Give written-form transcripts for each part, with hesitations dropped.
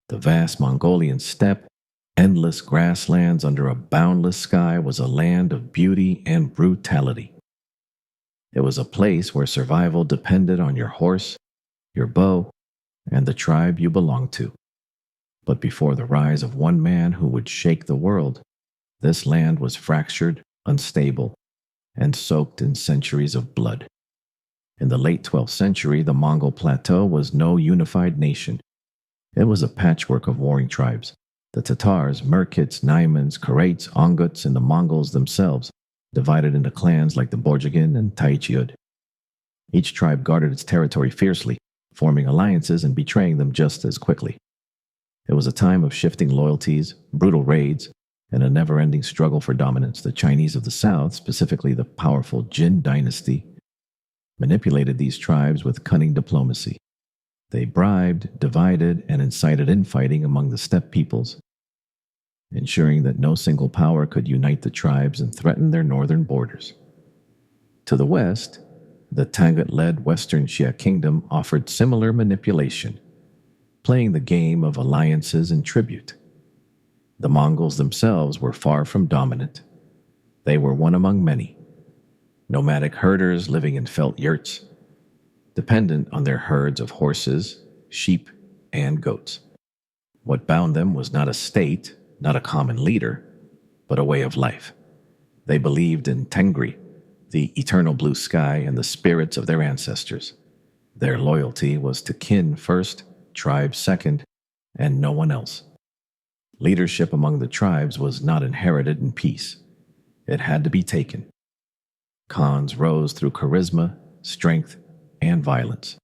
The vast Mongolian steppe, endless grasslands under a boundless sky, was a land of beauty and brutality. It was a place where survival depended on your horse, your bow, and the tribe you belonged to. But before the rise of one man who would shake the world, this land was fractured, unstable, and soaked in centuries of blood. In the late 12th century, the Mongol plateau was no unified nation. It was a patchwork of warring tribes. The Tatars, Merkits, Naimans, Karaits, Onguts, and the Mongols themselves, divided into clans like the Borjigin and Taichiud. Each tribe guarded its territory fiercely, forming alliances and betraying them just as quickly. It was a time of shifting loyalties, brutal raids, and a never-ending struggle for dominance. The Chinese of the south, specifically the powerful Jin dynasty, manipulated these tribes with cunning diplomacy. They bribed, divided, and incited infighting among the steppe peoples, ensuring that no single power could unite the tribes and threaten their northern borders. To the west, the Tangut-led Western Xia kingdom offered similar manipulation, playing the game of alliances and tribute. The Mongols themselves were far from dominant. They were one among many, nomadic herders living in felt yurts, dependent on their herds of horses, sheep, and goats. What bound them was not a state, not a common leader, but a way of life. They believed in Tengri, the eternal blue sky, and the spirits of their ancestors. Their loyalty was to kin first, tribe second, and no one else. Leadership among the tribes was not inherited in peace. It had to be taken. Khans rose through charisma, strength, and violence.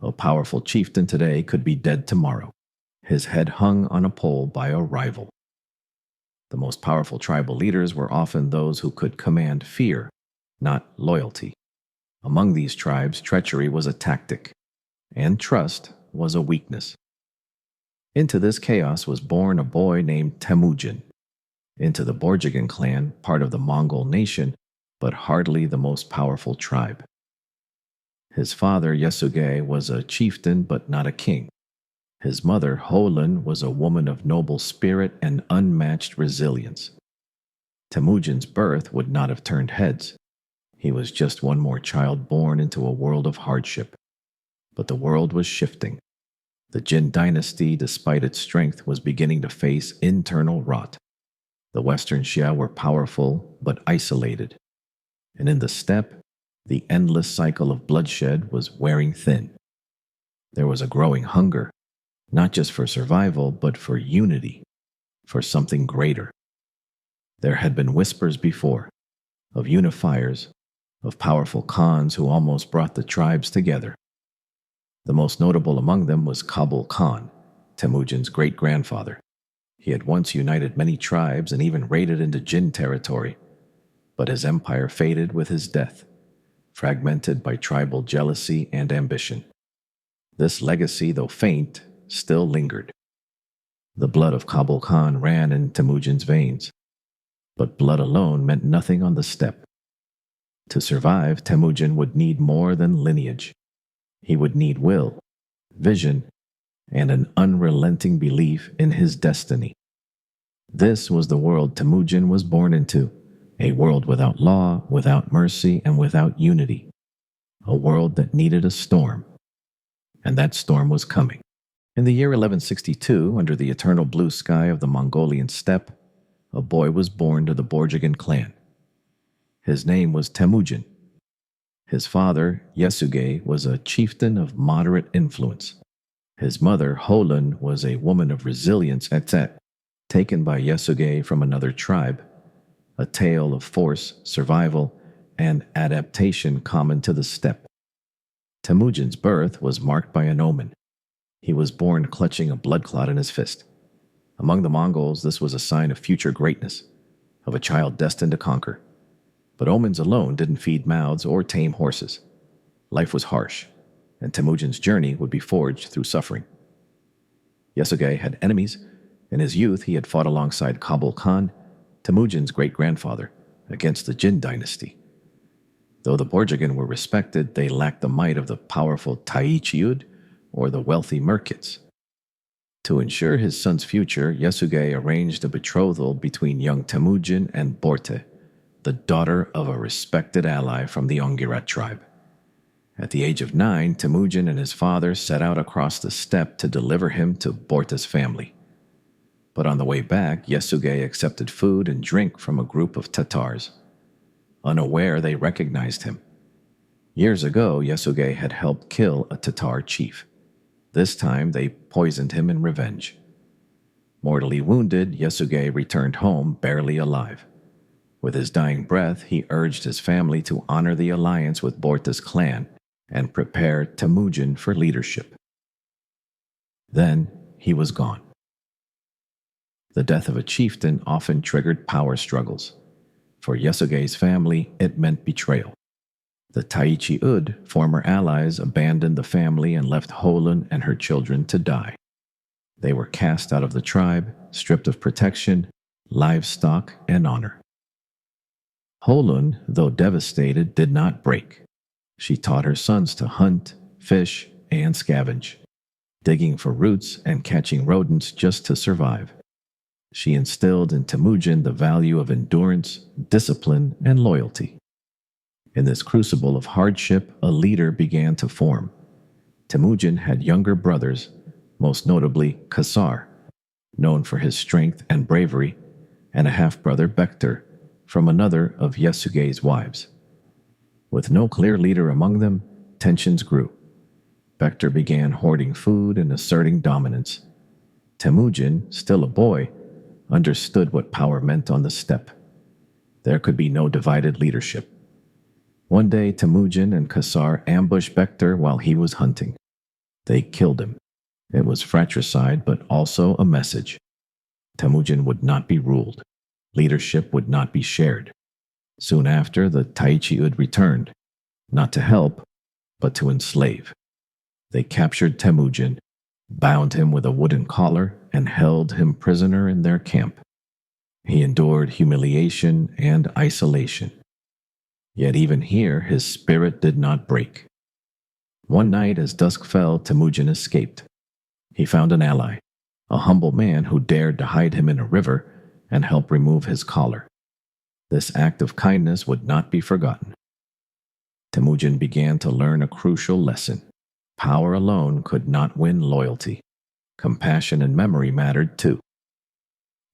A powerful chieftain today could be dead tomorrow, his head hung on a pole by a rival. The most powerful tribal leaders were often those who could command fear, not loyalty. Among these tribes, treachery was a tactic, and trust was a weakness. Into this chaos was born a boy named Temujin. Into the Borjigin clan, part of the Mongol nation, but hardly the most powerful tribe. His father, Yasuge, was a chieftain but not a king. His mother, Holun, was a woman of noble spirit and unmatched resilience. Temujin's birth would not have turned heads. He was just one more child born into a world of hardship. But the world was shifting. The Jin dynasty, despite its strength, was beginning to face internal rot. The Western Xia were powerful but isolated. And in the steppe, the endless cycle of bloodshed was wearing thin. There was a growing hunger, not just for survival, but for unity, for something greater. There had been whispers before, of unifiers, of powerful Khans who almost brought the tribes together. The most notable among them was Kabul Khan, Temujin's great-grandfather. He had once united many tribes and even raided into Jin territory, but his empire faded with his death, fragmented by tribal jealousy and ambition. This legacy, though faint, still lingered. The blood of Kabul Khan ran in Temujin's veins, but blood alone meant nothing on the steppe. To survive, Temujin would need more than lineage. He would need will, vision, and an unrelenting belief in his destiny. This was the world Temujin was born into, a world without law, without mercy, and without unity. A world that needed a storm. And that storm was coming. In the year 1162, under the eternal blue sky of the Mongolian steppe, a boy was born to the Borjigin clan. His name was Temujin. His father, Yasuge, was a chieftain of moderate influence. His mother, Holun, was a woman of resilience, taken by Yasuge from another tribe, a tale of force, survival, and adaptation common to the steppe. Temujin's birth was marked by an omen. He was born clutching a blood clot in his fist. Among the Mongols, this was a sign of future greatness, of a child destined to conquer. But omens alone didn't feed mouths or tame horses. Life was harsh, and Temujin's journey would be forged through suffering. Yasuge had enemies. In his youth, he had fought alongside Kabul Khan, Temujin's great-grandfather, against the Jin dynasty. Though the Borjigin were respected, they lacked the might of the powerful Taichiud or the wealthy Merkits. To ensure his son's future, Yasuge arranged a betrothal between young Temujin and Borte, the daughter of a respected ally from the Ongirat tribe. At the age of 9, Temujin and his father set out across the steppe to deliver him to Borte's family. But on the way back, Yasuge accepted food and drink from a group of Tatars. Unaware, they recognized him. Years ago, Yasuge had helped kill a Tatar chief. This time, they poisoned him in revenge. Mortally wounded, Yasuge returned home barely alive. With his dying breath, he urged his family to honor the alliance with Borte's clan and prepare Temujin for leadership. Then, he was gone. The death of a chieftain often triggered power struggles. For Yasuge's family, it meant betrayal. The Taichi Ud, former allies, abandoned the family and left Holun and her children to die. They were cast out of the tribe, stripped of protection, livestock, and honor. Holun, though devastated, did not break. She taught her sons to hunt, fish, and scavenge, digging for roots and catching rodents just to survive. She instilled in Temujin the value of endurance, discipline, and loyalty. In this crucible of hardship, a leader began to form. Temujin had younger brothers, most notably Kasar, known for his strength and bravery, and a half-brother Bekter, from another of Yasuge's wives. With no clear leader among them, tensions grew. Bekter began hoarding food and asserting dominance. Temujin, still a boy, understood what power meant on the steppe. There could be no divided leadership. One day, Temujin and Kasar ambushed Bekter while he was hunting. They killed him. It was fratricide, but also a message. Temujin would not be ruled. Leadership would not be shared. Soon after, the Taichi Ud returned, not to help, but to enslave. They captured Temujin, bound him with a wooden collar, and held him prisoner in their camp. He endured humiliation and isolation. Yet even here, his spirit did not break. One night, as dusk fell, Temujin escaped. He found an ally, a humble man who dared to hide him in a river and help remove his collar. This act of kindness would not be forgotten. Temujin began to learn a crucial lesson. Power alone could not win loyalty. Compassion and memory mattered too.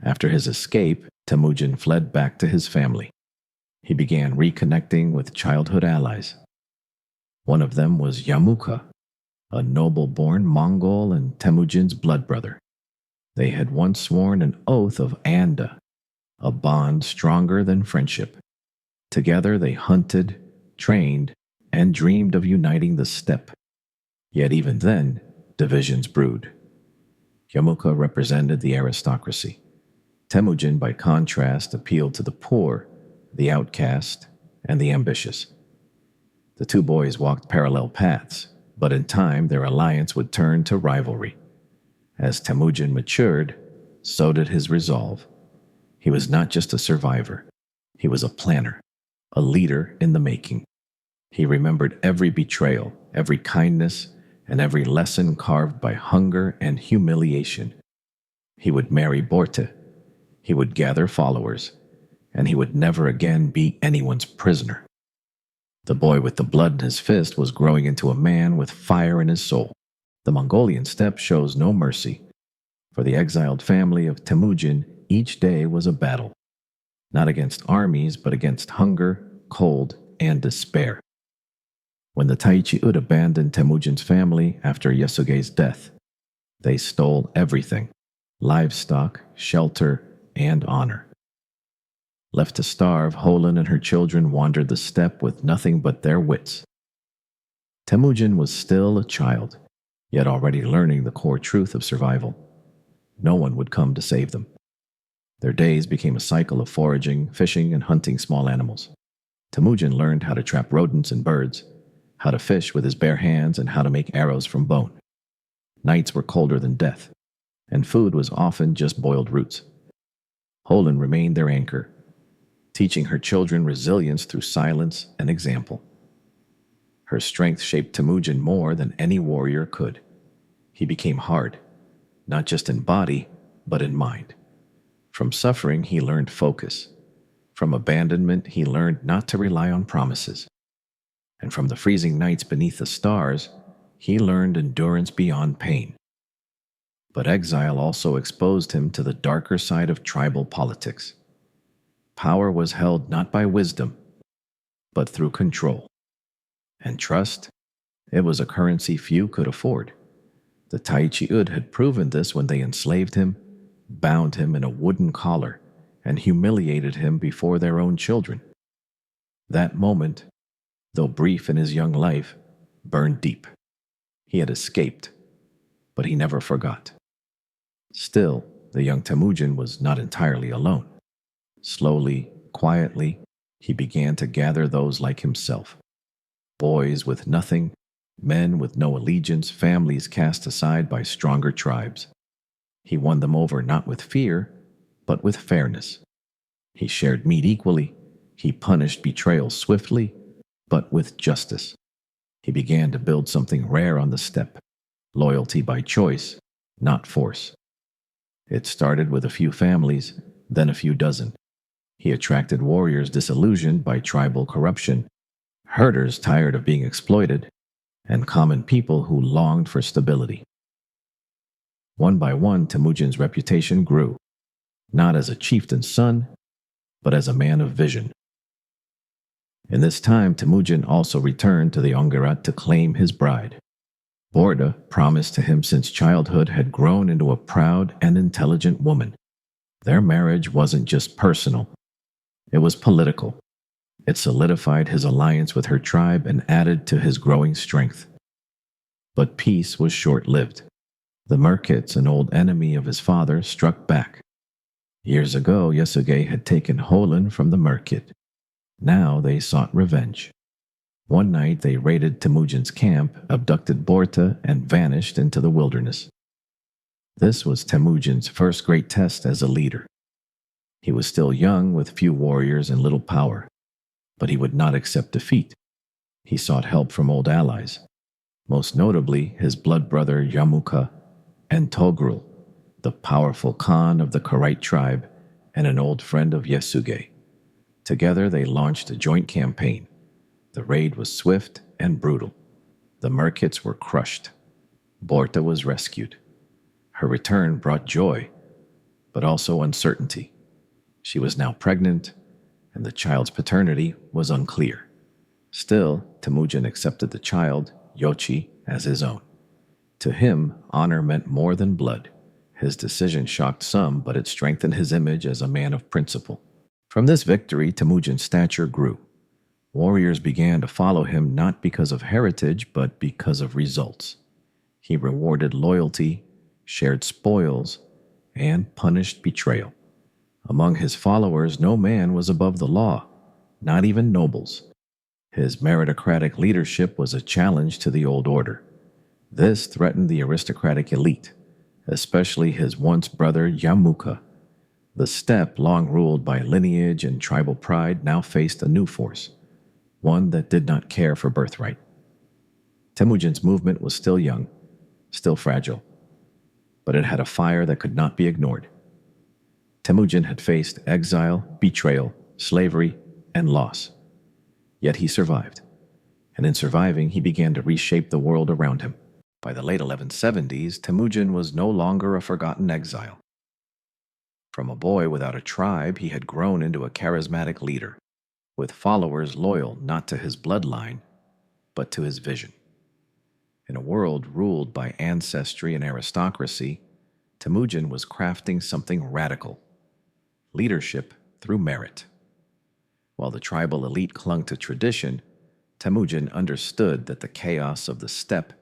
After his escape, Temujin fled back to his family. He began reconnecting with childhood allies. One of them was Jamukha, a noble-born Mongol and Temujin's blood brother. They had once sworn an oath of Anda, a bond stronger than friendship. Together they hunted, trained, and dreamed of uniting the steppe. Yet even then, divisions brewed. Jamukha represented the aristocracy. Temujin, by contrast, appealed to the poor, the outcast, and the ambitious. The two boys walked parallel paths, but in time their alliance would turn to rivalry. As Temujin matured, so did his resolve. He was not just a survivor. He was a planner, a leader in the making. He remembered every betrayal, every kindness, and every lesson carved by hunger and humiliation. He would marry Borte. He would gather followers, and he would never again be anyone's prisoner. The boy with the blood in his fist was growing into a man with fire in his soul. The Mongolian steppe shows no mercy. For the exiled family of Temujin, each day was a battle, not against armies, but against hunger, cold, and despair. When the Taichi Ud abandoned Temujin's family after Yasuge's death, they stole everything: livestock, shelter, and honor. Left to starve, Holun and her children wandered the steppe with nothing but their wits. Temujin was still a child, yet already learning the core truth of survival. No one would come to save them. Their days became a cycle of foraging, fishing, and hunting small animals. Temujin learned how to trap rodents and birds, how to fish with his bare hands, and how to make arrows from bone. Nights were colder than death, and food was often just boiled roots. Holun remained their anchor, teaching her children resilience through silence and example. Her strength shaped Temujin more than any warrior could. He became hard, not just in body, but in mind. From suffering, he learned focus. From abandonment, he learned not to rely on promises. And from the freezing nights beneath the stars, he learned endurance beyond pain. But exile also exposed him to the darker side of tribal politics. Power was held not by wisdom, but through control. And trust, it was a currency few could afford. The Taichi-ud had proven this when they enslaved him, bound him in a wooden collar, and humiliated him before their own children. That moment, though brief in his young life, burned deep. He had escaped, but he never forgot. Still, the young Temujin was not entirely alone. Slowly, quietly, he began to gather those like himself. Boys with nothing, men with no allegiance, families cast aside by stronger tribes. He won them over not with fear, but with fairness. He shared meat equally. He punished betrayal swiftly, but with justice. He began to build something rare on the steppe, loyalty by choice, not force. It started with a few families, then a few dozen. He attracted warriors disillusioned by tribal corruption, herders tired of being exploited, and common people who longed for stability. One by one, Temujin's reputation grew, not as a chieftain's son, but as a man of vision. In this time, Temujin also returned to the Ongerat to claim his bride. Borda, promised to him since childhood, had grown into a proud and intelligent woman. Their marriage wasn't just personal, it was political. It solidified his alliance with her tribe and added to his growing strength. But peace was short-lived. The Merkits, an old enemy of his father, struck back. Years ago, Yasuge had taken Holen from the Merkit. Now they sought revenge. One night they raided Temujin's camp, abducted Borta, and vanished into the wilderness. This was Temujin's first great test as a leader. He was still young, with few warriors and little power, but he would not accept defeat. He sought help from old allies, most notably his blood brother Jamukha and Togrul, the powerful Khan of the Karite tribe and an old friend of Yasuge. Together they launched a joint campaign. The raid was swift and brutal. The Merkits were crushed. Borta was rescued. Her return brought joy, but also uncertainty. She was now pregnant, and the child's paternity was unclear. Still, Temujin accepted the child, Yochi, as his own. To him, honor meant more than blood. His decision shocked some, but it strengthened his image as a man of principle. From this victory, Temujin's stature grew. Warriors began to follow him not because of heritage, but because of results. He rewarded loyalty, shared spoils, and punished betrayal. Among his followers, no man was above the law, not even nobles. His meritocratic leadership was a challenge to the old order. This threatened the aristocratic elite, especially his once brother Jamukha. The steppe, long ruled by lineage and tribal pride, now faced a new force, one that did not care for birthright. Temujin's movement was still young, still fragile, but it had a fire that could not be ignored. Temujin had faced exile, betrayal, slavery, and loss. Yet he survived, and in surviving, he began to reshape the world around him. By the late 1170s, Temujin was no longer a forgotten exile. From a boy without a tribe, he had grown into a charismatic leader, with followers loyal not to his bloodline, but to his vision. In a world ruled by ancestry and aristocracy, Temujin was crafting something radical: leadership through merit. While the tribal elite clung to tradition, Temujin understood that the chaos of the steppe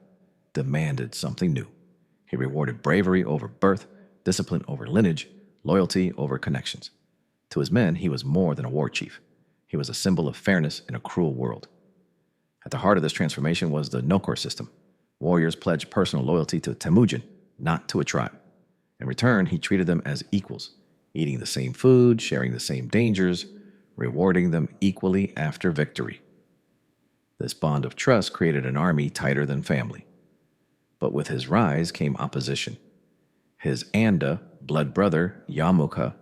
demanded something new. He rewarded bravery over birth, discipline over lineage, loyalty over connections. To his men, he was more than a war chief. He was a symbol of fairness in a cruel world. At the heart of this transformation was the nokor system. Warriors pledged personal loyalty to Temujin, not to a tribe. In return, he treated them as equals, eating the same food, sharing the same dangers, rewarding them equally after victory. This bond of trust created an army tighter than family. But with his rise came opposition. His Anda, blood brother, Jamukha,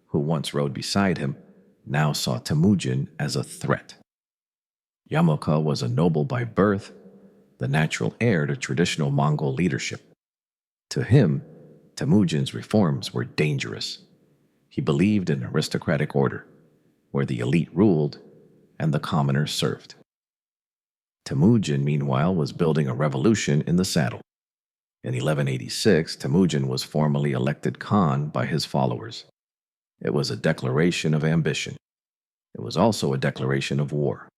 who once rode beside him, now saw Temujin as a threat. Jamukha was a noble by birth, the natural heir to traditional Mongol leadership. To him, Temujin's reforms were dangerous. He believed in aristocratic order, where the elite ruled and the commoners served. Temujin, meanwhile, was building a revolution in the saddle. In 1186, Temujin was formally elected Khan by his followers. It was a declaration of ambition. It was also a declaration of war.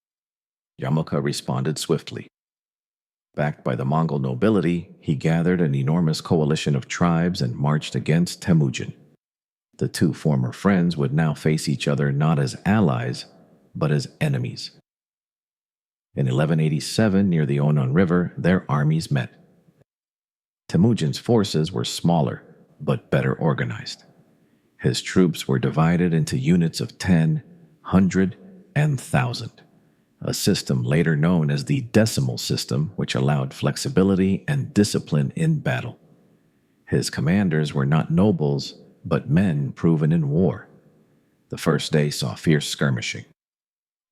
Jamukha responded swiftly. Backed by the Mongol nobility, he gathered an enormous coalition of tribes and marched against Temujin. The two former friends would now face each other not as allies, but as enemies. In 1187, near the Onon River, their armies met. Temujin's forces were smaller, but better organized. His troops were divided into units of 10, 100, and 1,000, a system later known as the decimal system, which allowed flexibility and discipline in battle. His commanders were not nobles, but men proven in war. The first day saw fierce skirmishing.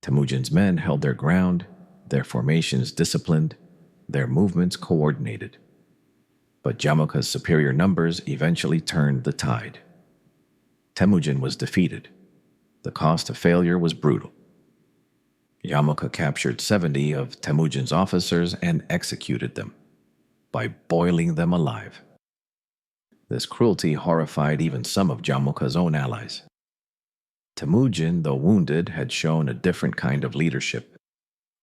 Temujin's men held their ground, their formations disciplined, their movements coordinated. But Jamukha's superior numbers eventually turned the tide. Temujin was defeated. The cost of failure was brutal. Jamukha captured 70 of Temujin's officers and executed them by boiling them alive. This cruelty horrified even some of Jamukha's own allies. Temujin, though wounded, had shown a different kind of leadership.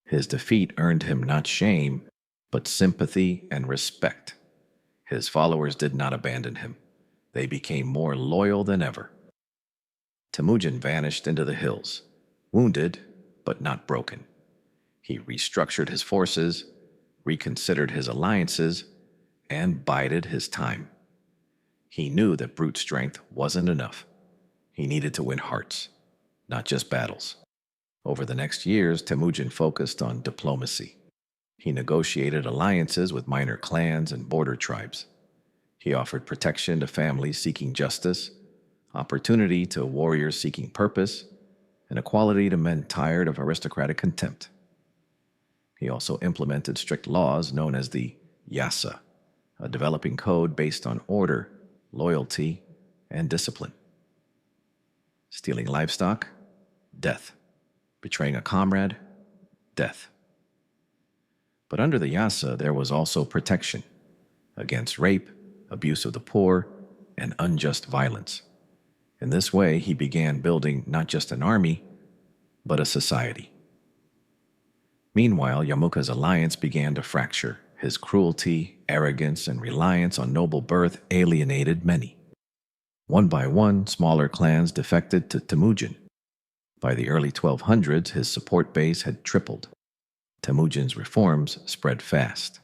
His defeat earned him not shame, but sympathy and respect. His followers did not abandon him. They became more loyal than ever. Temujin vanished into the hills, wounded but not broken. He restructured his forces, reconsidered his alliances, and bided his time. He knew that brute strength wasn't enough. He needed to win hearts, not just battles. Over the next years, Temujin focused on diplomacy. He negotiated alliances with minor clans and border tribes. He offered protection to families seeking justice, opportunity to warriors seeking purpose, and equality to men tired of aristocratic contempt. He also implemented strict laws known as the Yasa, a developing code based on order, loyalty, and discipline. Stealing livestock? Death. Betraying a comrade? Death. But under the Yasa, there was also protection against rape, abuse of the poor, and unjust violence. In this way, he began building not just an army, but a society. Meanwhile, Jamukha's alliance began to fracture. His cruelty, arrogance, and reliance on noble birth alienated many. One by one, smaller clans defected to Temujin. By the early 1200s, his support base had tripled. Temujin's reforms spread fast.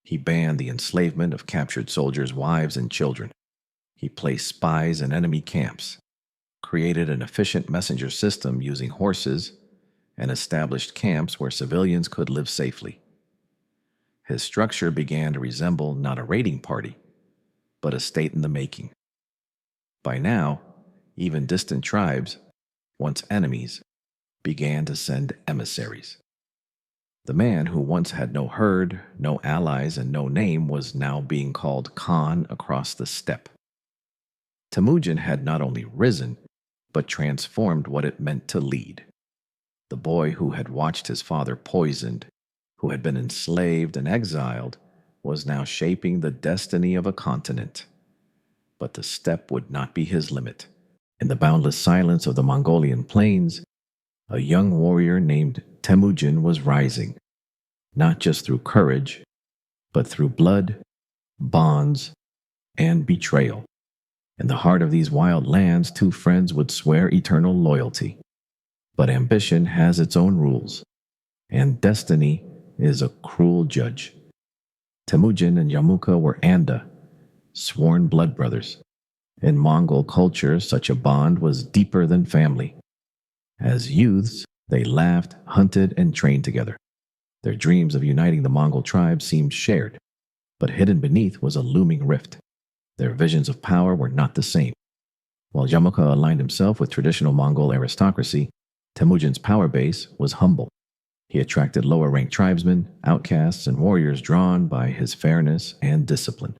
He banned the enslavement of captured soldiers' wives and children. He placed spies in enemy camps, created an efficient messenger system using horses, and established camps where civilians could live safely. His structure began to resemble not a raiding party, but a state in the making. By now, even distant tribes, once enemies, began to send emissaries. The man who once had no herd, no allies, and no name was now being called Khan across the steppe. Temujin had not only risen, but transformed what it meant to lead. The boy who had watched his father poisoned, who had been enslaved and exiled, was now shaping the destiny of a continent. But the steppe would not be his limit. In the boundless silence of the Mongolian plains, a young warrior named Temujin was rising, not just through courage, but through blood, bonds, and betrayal. In the heart of these wild lands, two friends would swear eternal loyalty. But ambition has its own rules, and destiny is a cruel judge. Temujin and Jamukha were Anda, sworn blood brothers. In Mongol culture, such a bond was deeper than family. As youths, they laughed, hunted, and trained together. Their dreams of uniting the Mongol tribes seemed shared, but hidden beneath was a looming rift. Their visions of power were not the same. While Jamukha aligned himself with traditional Mongol aristocracy, Temujin's power base was humble. He attracted lower-ranked tribesmen, outcasts, and warriors drawn by his fairness and discipline.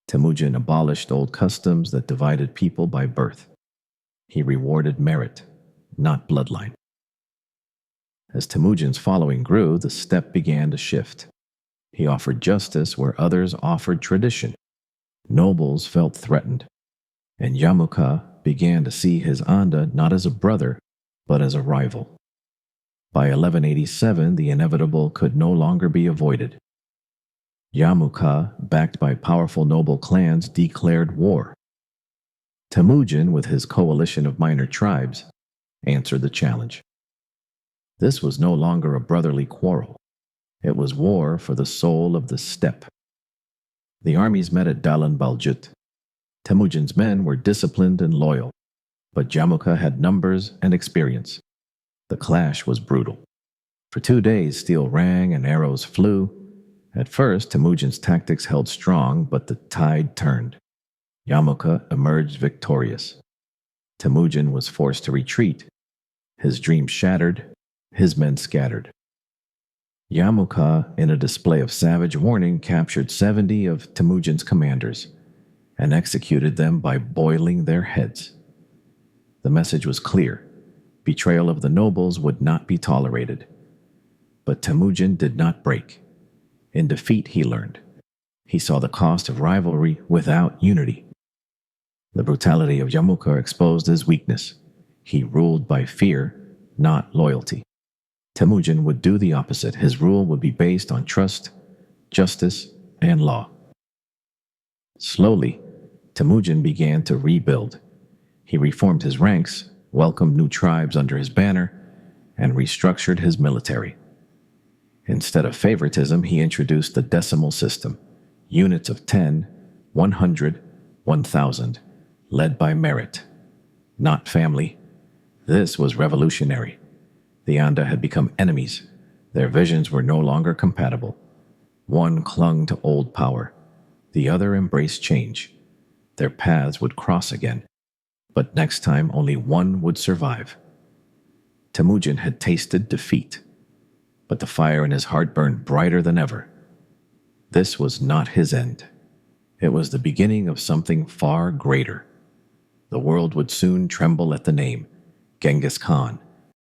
Temujin abolished old customs that divided people by birth. He rewarded merit, not bloodline. As Temujin's following grew, the steppe began to shift. He offered justice where others offered tradition. Nobles felt threatened, and Jamukha began to see his Anda not as a brother, but as a rival. By 1187, the inevitable could no longer be avoided. Jamukha, backed by powerful noble clans, declared war. Temujin, with his coalition of minor tribes, answered the challenge. This was no longer a brotherly quarrel. It was war for the soul of the steppe. The armies met at Dalan Baljut. Temujin's men were disciplined and loyal, but Jamukha had numbers and experience. The clash was brutal. For 2 days, steel rang and arrows flew. At first, Temujin's tactics held strong, but the tide turned. Jamukha emerged victorious. Temujin was forced to retreat. His dreams shattered, his men scattered. Jamukha, in a display of savage warning, captured 70 of Temujin's commanders and executed them by boiling their heads. The message was clear. Betrayal of the nobles would not be tolerated. But Temujin did not break. In defeat, he learned. He saw the cost of rivalry without unity. The brutality of Jamukha exposed his weakness. He ruled by fear, not loyalty. Temujin would do the opposite. His rule would be based on trust, justice, and law. Slowly, Temujin began to rebuild. He reformed his ranks, welcomed new tribes under his banner, and restructured his military. Instead of favoritism, he introduced the decimal system, units of 10, 100, 1,000, led by merit, not family. This was revolutionary. The Anda had become enemies. Their visions were no longer compatible. One clung to old power. The other embraced change. Their paths would cross again. But next time, only one would survive. Temujin had tasted defeat, but the fire in his heart burned brighter than ever. This was not his end. It was the beginning of something far greater. The world would soon tremble at the name, Genghis Khan.